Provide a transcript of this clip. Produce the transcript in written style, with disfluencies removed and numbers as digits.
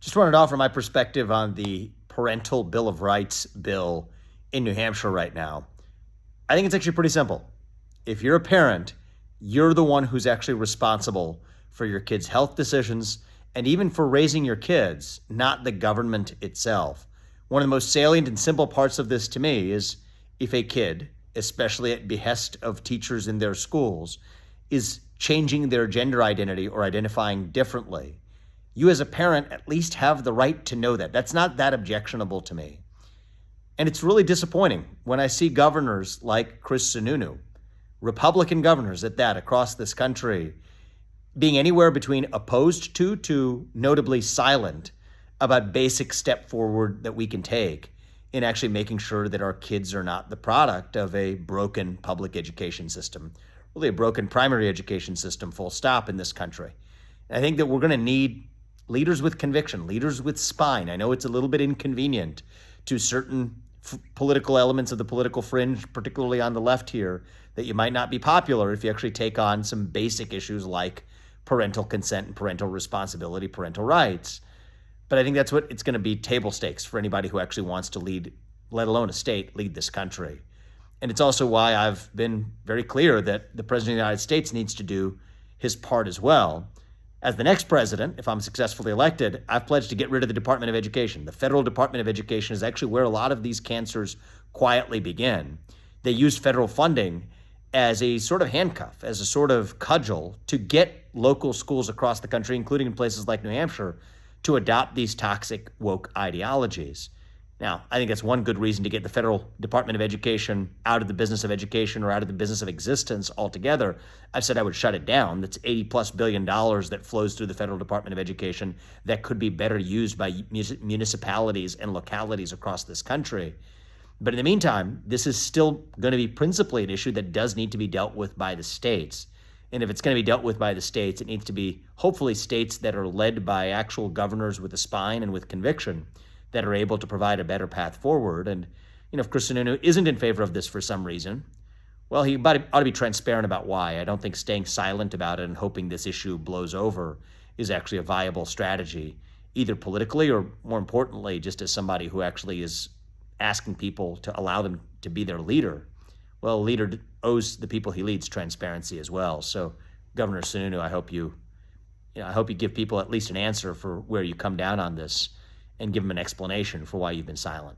Just wanted to offer my perspective on the parental Bill of Rights bill in New Hampshire right now. I think it's actually pretty simple. If you're a parent, you're the one who's actually responsible for your kids' health decisions and even for raising your kids, not the government itself. One of the most salient and simple parts of this to me is if a kid, especially at behest of teachers in their schools, is changing their gender identity or identifying differently, you as a parent at least have the right to know that. That's not that objectionable to me. And it's really disappointing when I see governors like Chris Sununu, Republican governors at that, across this country, being anywhere between opposed to notably silent about basic step forward that we can take in actually making sure that our kids are not the product of a broken public education system, really a broken primary education system, full stop, in this country. And I think that we're going to need leaders with conviction, leaders with spine. I know it's a little bit inconvenient to certain political elements of the political fringe, particularly on the left here, that you might not be popular if you actually take on some basic issues like parental consent and parental responsibility, parental rights. But I think that's what it's going to be, table stakes for anybody who actually wants to lead, let alone a state, lead this country. And it's also why I've been very clear that the President of the United States needs to do his part as well. As the next president, if I'm successfully elected, I've pledged to get rid of the Department of Education. The federal Department of Education is actually where a lot of these cancers quietly begin. They use federal funding as a sort of handcuff, as a sort of cudgel to get local schools across the country, including in places like New Hampshire, to adopt these toxic woke ideologies. Now, I think that's one good reason to get the federal Department of Education out of the business of education or out of the business of existence altogether. I've said I would shut it down. That's $80+ billion that flows through the federal Department of Education that could be better used by municipalities and localities across this country. But in the meantime, this is still going to be principally an issue that does need to be dealt with by the states. And if it's going to be dealt with by the states, it needs to be hopefully states that are led by actual governors with a spine and with conviction that are able to provide a better path forward. And, if Chris Sununu isn't in favor of this for some reason, well, he ought to be transparent about why. I don't think staying silent about it and hoping this issue blows over is actually a viable strategy, either politically or, more importantly, just as somebody who actually is asking people to allow them to be their leader. Well, a leader owes the people he leads transparency as well. So, Governor Sununu, I hope you give people at least an answer for where you come down on this, and give them an explanation for why you've been silent.